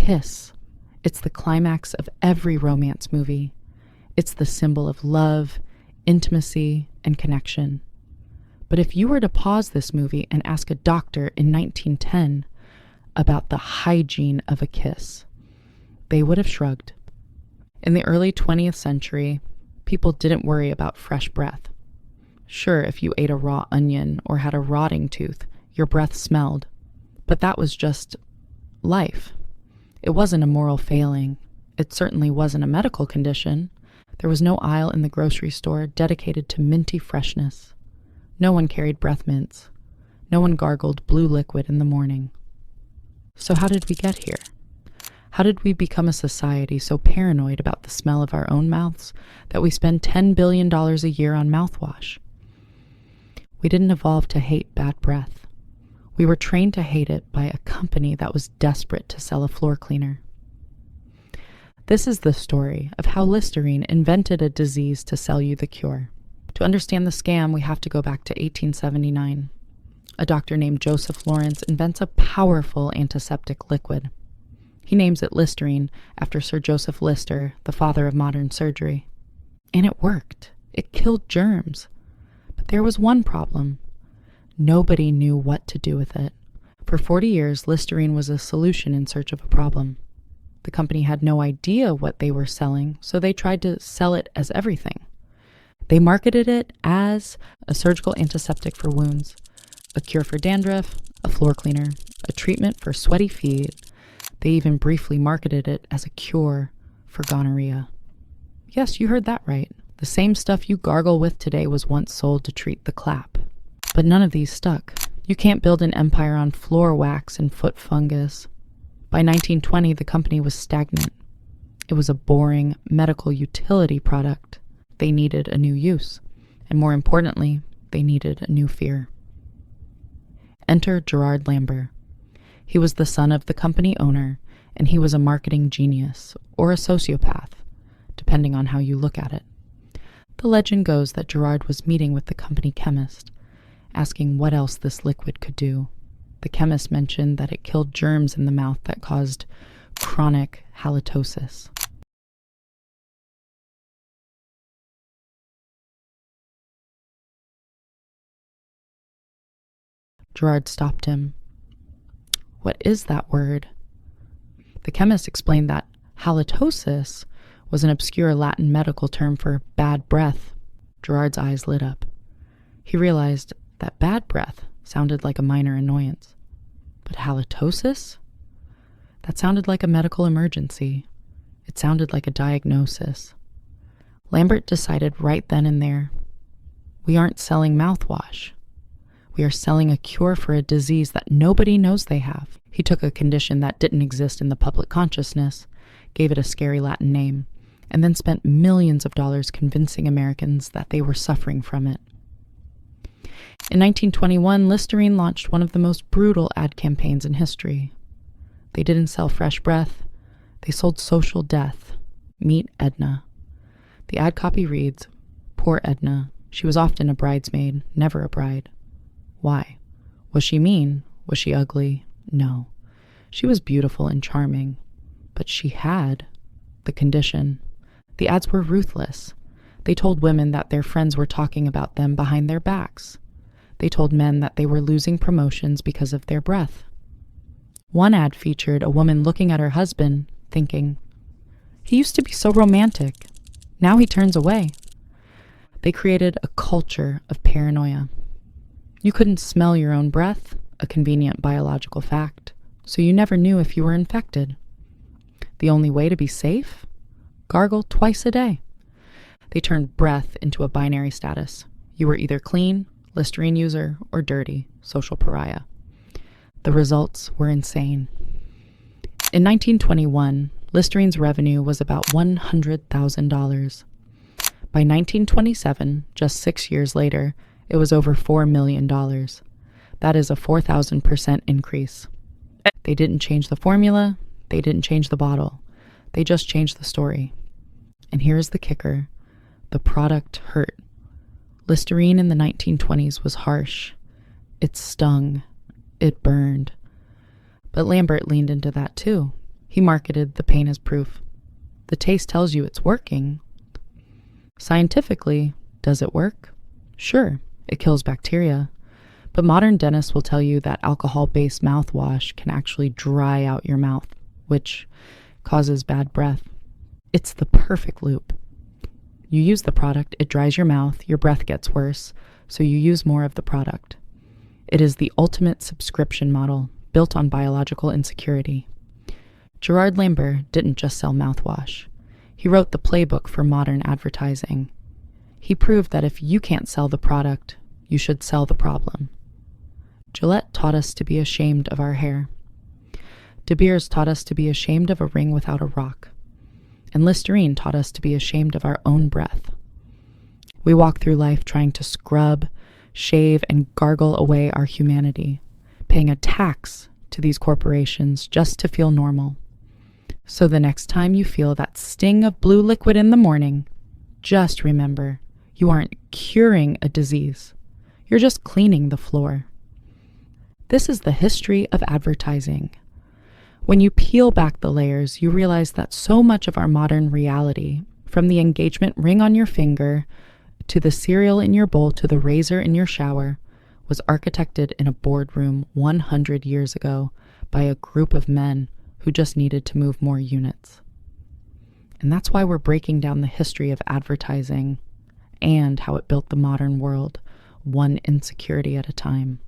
kiss. It's the climax of every romance movie. It's the symbol of love, intimacy, and connection. But if you were to pause this movie and ask a doctor in 1910 about the hygiene of a kiss, they would have shrugged. In the early 20th century, people didn't worry about fresh breath. Sure, if you ate a raw onion or had a rotting tooth, your breath smelled. But that was just life. It wasn't a moral failing. It certainly wasn't a medical condition. There was no aisle in the grocery store dedicated to minty freshness. No one carried breath mints. No one gargled blue liquid in the morning. So how did we get here? How did we become a society so paranoid about the smell of our own mouths that we spend $10 billion a year on mouthwash? We didn't evolve to hate bad breath. We were trained to hate it by a company that was desperate to sell a floor cleaner. This is the story of how Listerine invented a disease to sell you the cure. To understand the scam, we have to go back to 1879. A doctor named Joseph Lawrence invents a powerful antiseptic liquid. He names it Listerine after Sir Joseph Lister, the father of modern surgery. And it worked. It killed germs. But there was one problem. Nobody knew what to do with it. For 40 years, Listerine was a solution in search of a problem. The company had no idea what they were selling, so they tried to sell it as everything. They marketed it as a surgical antiseptic for wounds, a cure for dandruff, a floor cleaner, a treatment for sweaty feet. They even briefly marketed it as a cure for gonorrhea. Yes, you heard that right. The same stuff you gargle with today was once sold to treat the clap. But none of these stuck. You can't build an empire on floor wax and foot fungus. By 1920, the company was stagnant. It was a boring medical utility product. They needed a new use. And more importantly, they needed a new fear. Enter Gerard Lambert. He was the son of the company owner, and he was a marketing genius, or a sociopath, depending on how you look at it. The legend goes that Gerard was meeting with the company chemist, asking what else this liquid could do. The chemist mentioned that it killed germs in the mouth that caused chronic halitosis. Gerard stopped him. What is that word? The chemist explained that halitosis was an obscure Latin medical term for bad breath. Gerard's eyes lit up. He realized that bad breath sounded like a minor annoyance. But halitosis? That sounded like a medical emergency. It sounded like a diagnosis. Lambert decided right then and there, we aren't selling mouthwash. We are selling a cure for a disease that nobody knows they have. He took a condition that didn't exist in the public consciousness, gave it a scary Latin name, and then spent millions of dollars convincing Americans that they were suffering from it. In 1921, Listerine launched one of the most brutal ad campaigns in history. They didn't sell fresh breath. They sold social death. Meet Edna. The ad copy reads, "Poor Edna. She was often a bridesmaid, never a bride." Why? Was she mean? Was she ugly? No. She was beautiful and charming. But she had the condition. The ads were ruthless. They told women that their friends were talking about them behind their backs. They told men that they were losing promotions because of their breath. One ad featured a woman looking at her husband, thinking, "He used to be so romantic. Now he turns away." They created a culture of paranoia. You couldn't smell your own breath, a convenient biological fact, so you never knew if you were infected. The only way to be safe? Gargle twice a day. They turned breath into a binary status. You were either clean, Listerine user, or dirty, social pariah. The results were insane. In 1921, Listerine's revenue was about $100,000. By 1927, just 6 years later, it was over $4 million. That is a 4,000% increase. They didn't change the formula. They didn't change the bottle. They just changed the story. And here's the kicker. The product hurt. Listerine in the 1920s was harsh. It stung. It burned. But Lambert leaned into that too. He marketed the pain as proof. The taste tells you it's working. Scientifically, does it work? Sure, it kills bacteria. But modern dentists will tell you that alcohol-based mouthwash can actually dry out your mouth, which causes bad breath. It's the perfect loop. You use the product, it dries your mouth, your breath gets worse, so you use more of the product. It is the ultimate subscription model, built on biological insecurity. Gerard Lambert didn't just sell mouthwash. He wrote the playbook for modern advertising. He proved that if you can't sell the product, you should sell the problem. Gillette taught us to be ashamed of our hair. De Beers taught us to be ashamed of a ring without a rock. And Listerine taught us to be ashamed of our own breath. We walk through life trying to scrub, shave, and gargle away our humanity, paying a tax to these corporations just to feel normal. So the next time you feel that sting of blue liquid in the morning, just remember, you aren't curing a disease. You're just cleaning the floor. This is the history of advertising. When you peel back the layers, you realize that so much of our modern reality, from the engagement ring on your finger, to the cereal in your bowl, to the razor in your shower, was architected in a boardroom 100 years ago by a group of men who just needed to move more units. And that's why we're breaking down the history of advertising and how it built the modern world, one insecurity at a time.